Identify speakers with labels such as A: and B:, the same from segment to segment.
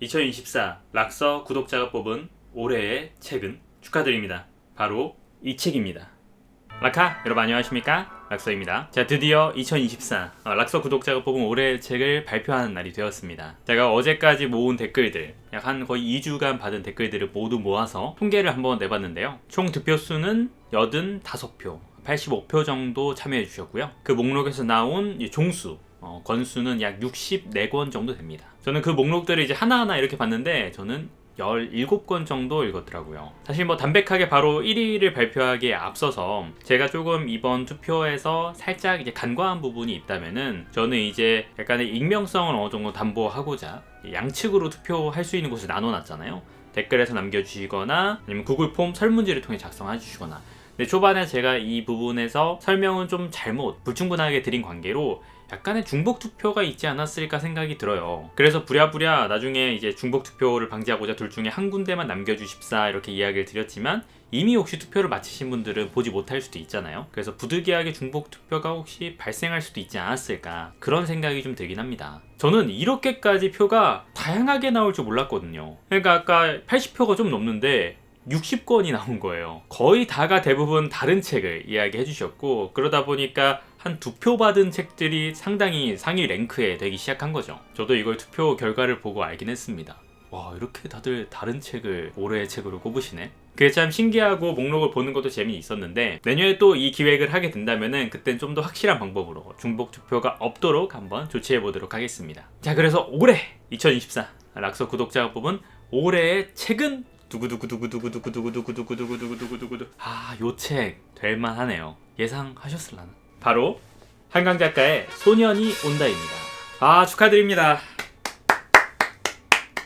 A: 2024 락서 구독자가 뽑은 올해의 책은 축하드립니다. 바로 이 책입니다. 락하 여러분 안녕하십니까? 락서입니다. 자, 드디어 2024 락서 구독자가 뽑은 올해의 책을 발표하는 날이 되었습니다. 제가 어제까지 모은 댓글들 약 한 거의 2주간 받은 댓글들을 모두 모아서 통계를 한번 내봤는데요. 총 득표 수는 85표 85표 정도 참여해 주셨고요. 그 목록에서 나온 종수 권수는 약 64권 정도 됩니다. 저는 그 목록들을 이제 하나하나 이렇게 봤는데 저는 17권 정도 읽었더라고요. 사실 담백하게 바로 1위를 발표하기에 앞서서 제가 조금 이번 투표에서 살짝 이제 간과한 부분이 있다면은 저는 이제 약간의 익명성을 어느 정도 담보하고자 양측으로 투표할 수 있는 곳을 나눠놨잖아요. 댓글에서 남겨주시거나 아니면 구글 폼 설문지를 통해 작성해 주시거나. 근데 초반에 제가 이 부분에서 설명은 좀 잘못 불충분하게 드린 관계로 약간의 중복 투표가 있지 않았을까 생각이 들어요. 그래서 부랴부랴 나중에 이제 중복 투표를 방지하고자 둘 중에 한 군데만 남겨주십사 이렇게 이야기를 드렸지만 이미 혹시 투표를 마치신 분들은 보지 못할 수도 있잖아요. 그래서 부득이하게 중복 투표가 혹시 발생할 수도 있지 않았을까 그런 생각이 좀 들긴 합니다. 저는 이렇게까지 표가 다양하게 나올 줄 몰랐거든요. 그러니까 아까 80표가 좀 넘는데 60권이 나온 거예요. 거의 다가 대부분 다른 책을 이야기해 주셨고 그러다 보니까 한 2표 받은 책들이 상당히 상위 랭크에 되기 시작한 거죠. 저도 이걸 투표 결과를 보고 알긴 했습니다. 와, 이렇게 다들 다른 책을 올해의 책으로 꼽으시네. 그게 참 신기하고 목록을 보는 것도 재미있었는데 내년에 또 이 기획을 하게 된다면은 그땐 좀 더 확실한 방법으로 중복 투표가 없도록 한번 조치해 보도록 하겠습니다. 자, 그래서 올해 2024 락서 구독자가 뽑은 올해의 책은 두구두구두구두구두구두구두구두구두구두구두구두구. 요 책 될만하네요. 예상하셨을라나? 바로 한강 작가의 소년이 온다입니다. 축하드립니다.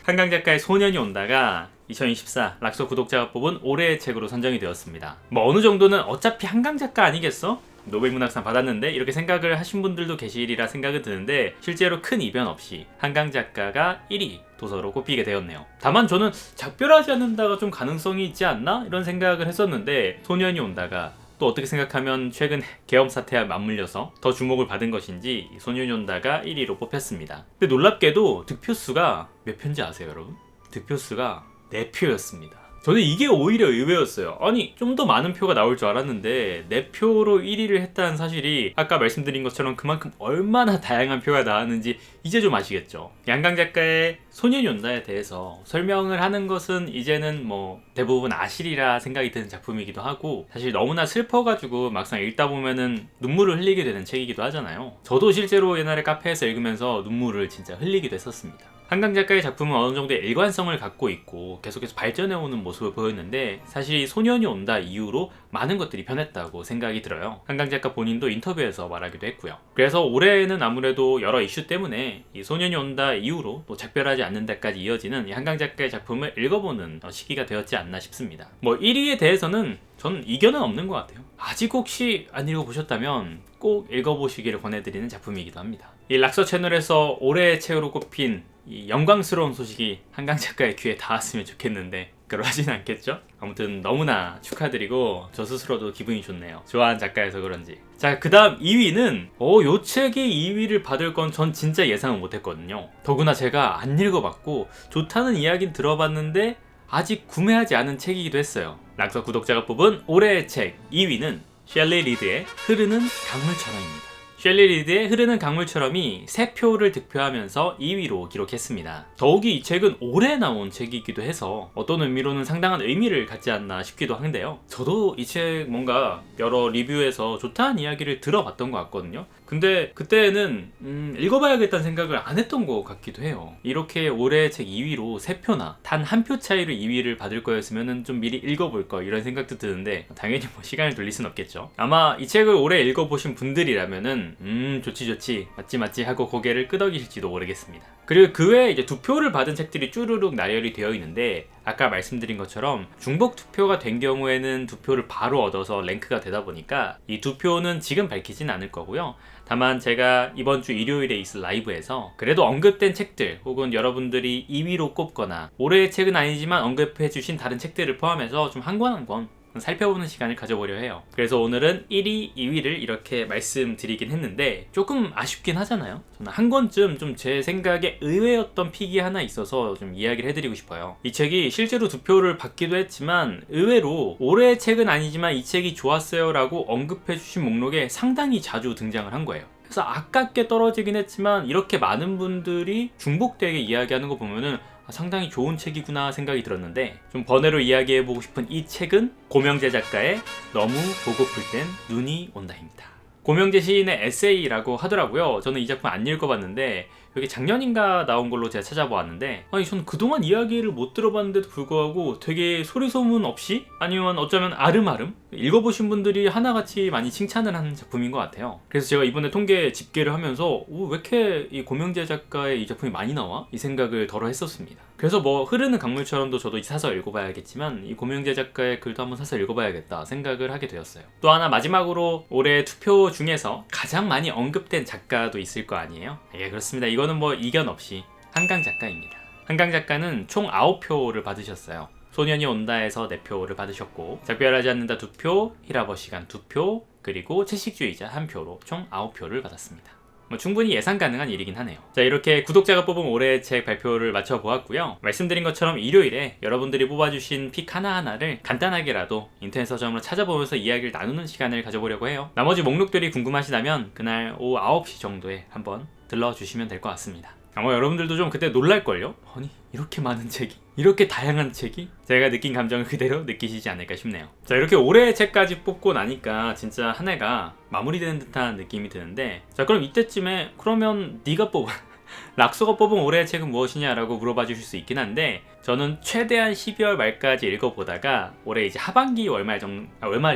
A: 한강 작가의 소년이 온다가 2024 락서 구독자가 뽑은 올해의 책으로 선정이 되었습니다. 어느 정도는 어차피 한강 작가 아니겠어? 노벨문학상 받았는데 이렇게 생각을 하신 분들도 계시리라 생각은 드는데 실제로 큰 이변 없이 한강 작가가 1위 도서로 꼽히게 되었네요. 다만 저는 작별하지 않는다가 좀 가능성이 있지 않나? 이런 생각을 했었는데 소년이 온다가 또 어떻게 생각하면 최근 계엄 사태와 맞물려서 더 주목을 받은 것인지 소년이 온다가 1위로 뽑혔습니다. 근데 놀랍게도 득표수가 몇 표인지 아세요, 여러분? 득표수가 4표였습니다. 저는 이게 오히려 의외였어요. 아니, 좀 더 많은 표가 나올 줄 알았는데 4표로 1위를 했다는 사실이 아까 말씀드린 것처럼 그만큼 얼마나 다양한 표가 나왔는지 이제 좀 아시겠죠? 양강 작가의 소년이 온다에 대해서 설명을 하는 것은 이제는 대부분 아시리라 생각이 드는 작품이기도 하고 사실 너무나 슬퍼가지고 막상 읽다 보면은 눈물을 흘리게 되는 책이기도 하잖아요. 저도 실제로 옛날에 카페에서 읽으면서 눈물을 진짜 흘리기도 했었습니다. 한강 작가의 작품은 어느 정도의 일관성을 갖고 있고 계속해서 발전해오는 모습을 보였는데 사실 이 소년이 온다 이후로 많은 것들이 변했다고 생각이 들어요. 한강 작가 본인도 인터뷰에서 말하기도 했고요. 그래서 올해는 아무래도 여러 이슈 때문에 이 소년이 온다 이후로 또 작별하지 않는 데까지 이어지는 이 한강 작가의 작품을 읽어보는 시기가 되었지 않나 싶습니다. 1위에 대해서는 저는 이견은 없는 것 같아요. 아직 혹시 안 읽어보셨다면 꼭 읽어보시기를 권해드리는 작품이기도 합니다. 이 락서 채널에서 올해의 책으로 꼽힌 이 영광스러운 소식이 한강 작가의 귀에 닿았으면 좋겠는데 그러진 않겠죠? 아무튼 너무나 축하드리고 저 스스로도 기분이 좋네요. 좋아하는 작가여서 그런지. 자, 그 다음 2위는 요 책이 2위를 받을 건 전 진짜 예상은 못했거든요. 더구나 제가 안 읽어봤고 좋다는 이야기는 들어봤는데 아직 구매하지 않은 책이기도 했어요. 락서 구독자가 뽑은 올해의 책 2위는 셸리 리드의 흐르는 강물처럼입니다. 셸리 리드의 흐르는 강물처럼이 3표를 득표하면서 2위로 기록했습니다. 더욱이 이 책은 올해 나온 책이기도 해서 어떤 의미로는 상당한 의미를 갖지 않나 싶기도 한데요. 저도 이 책 뭔가 여러 리뷰에서 좋다는 이야기를 들어봤던 것 같거든요. 근데 그때는 읽어봐야겠다는 생각을 안 했던 것 같기도 해요. 이렇게 올해 책 2위로 3표나 단 1표 차이로 2위를 받을 거였으면 좀 미리 읽어볼 걸 이런 생각도 드는데 당연히 시간을 돌릴 순 없겠죠. 아마 이 책을 올해 읽어보신 분들이라면은 좋지 맞지 하고 고개를 끄덕이실지도 모르겠습니다. 그리고 그 외에 이제 2표를 받은 책들이 쭈루룩 나열이 되어 있는데 아까 말씀드린 것처럼 중복 투표가 된 경우에는 2표를 바로 얻어서 랭크가 되다 보니까 이 2표는 지금 밝히진 않을 거고요. 다만 제가 이번 주 일요일에 있을 라이브에서 그래도 언급된 책들 혹은 여러분들이 2위로 꼽거나 올해의 책은 아니지만 언급해주신 다른 책들을 포함해서 좀 한 권 한 권 살펴보는 시간을 가져보려 해요. 그래서 오늘은 1위, 2위를 이렇게 말씀드리긴 했는데 조금 아쉽긴 하잖아요. 저는 한 권쯤 좀 제 생각에 의외였던 픽이 하나 있어서 좀 이야기를 해드리고 싶어요. 이 책이 실제로 득표를 받기도 했지만 의외로 올해의 책은 아니지만 이 책이 좋았어요 라고 언급해주신 목록에 상당히 자주 등장을 한 거예요. 그래서 아깝게 떨어지긴 했지만 이렇게 많은 분들이 중복되게 이야기하는 거 보면은 상당히 좋은 책이구나 생각이 들었는데, 좀 번외로 이야기해보고 싶은 이 책은 고명재 작가의 너무 보고플 땐 눈이 온다입니다. 고명재 시인의 에세이라고 하더라고요. 저는 이 작품 안 읽어봤는데 여기 작년인가 나온 걸로 제가 찾아보았는데, 아니 저는 그동안 이야기를 못 들어봤는데도 불구하고 되게 소리소문 없이, 아니면 어쩌면 아름아름 읽어보신 분들이 하나같이 많이 칭찬을 하는 작품인 것 같아요. 그래서 제가 이번에 통계 집계를 하면서 왜 이렇게 이 고명재 작가의 이 작품이 많이 나와? 이 생각을 덜어 했었습니다. 그래서 뭐 흐르는 강물처럼도 저도 사서 읽어봐야겠지만 이 고명재 작가의 글도 한번 사서 읽어봐야겠다 생각을 하게 되었어요. 또 하나 마지막으로 올해 투표 중에서 가장 많이 언급된 작가도 있을 거 아니에요? 예, 그렇습니다. 이거는 뭐 이견 없이 한강 작가입니다. 한강 작가는 총 9표를 받으셨어요. 소년이 온다에서 4표를 받으셨고, 작별하지 않는다 2표, 히라버 시간 2표, 그리고 채식주의자 1표로 총 9표를 받았습니다. 충분히 예상 가능한 일이긴 하네요. 자, 이렇게 구독자가 뽑은 올해의 책 발표를 마쳐보았고요. 말씀드린 것처럼 일요일에 여러분들이 뽑아주신 픽 하나하나를 간단하게라도 인터넷 서점으로 찾아보면서 이야기를 나누는 시간을 가져보려고 해요. 나머지 목록들이 궁금하시다면 그날 오후 9시 정도에 한번 들러주시면 될 것 같습니다. 아마 여러분들도 좀 그때 놀랄걸요? 아니 이렇게 많은 책이? 이렇게 다양한 책이? 제가 느낀 감정을 그대로 느끼시지 않을까 싶네요. 자, 이렇게 올해의 책까지 뽑고 나니까 진짜 한 해가 마무리되는 듯한 느낌이 드는데, 자 그럼 이때쯤에 그러면 네가 뽑은 락소가 뽑은 올해의 책은 무엇이냐라고 물어봐 주실 수 있긴 한데, 저는 최대한 12월 말까지 읽어보다가 올해 이제 하반기 월말이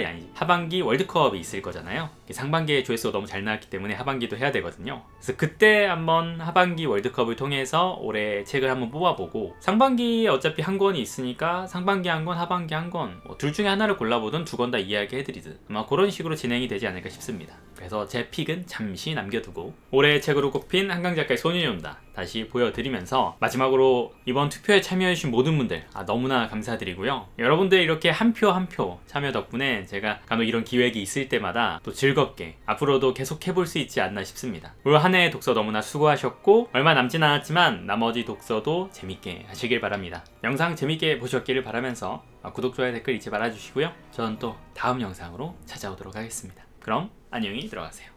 A: 아니지, 하반기 월드컵이 있을 거잖아요. 상반기에 조회수가 너무 잘 나왔기 때문에 하반기도 해야 되거든요. 그래서 그때 한번 하반기 월드컵을 통해서 올해 책을 한번 뽑아보고, 상반기에 어차피 한 권이 있으니까 상반기 한 권, 하반기 한 권, 둘 중에 하나를 골라보든 두 권 다 이야기해드리든 아마 그런 식으로 진행이 되지 않을까 싶습니다. 그래서 제 픽은 잠시 남겨두고 올해의 책으로 꼽힌 한강 작가의 소년이 온다 다시 보여드리면서, 마지막으로 이번 투표에 참여해주신 모든 분들 너무나 감사드리고요. 여러분들 이렇게 한 표 한 표 참여 덕분에 제가 간혹 이런 기획이 있을 때마다 또 즐겁게 앞으로도 계속 해볼 수 있지 않나 싶습니다. 올 한 해의 독서 너무나 수고하셨고, 얼마 남진 않았지만 나머지 독서도 재밌게 하시길 바랍니다. 영상 재밌게 보셨기를 바라면서 구독, 좋아요, 댓글 잊지 말아주시고요. 저는 또 다음 영상으로 찾아오도록 하겠습니다. 그럼 안녕히 들어가세요.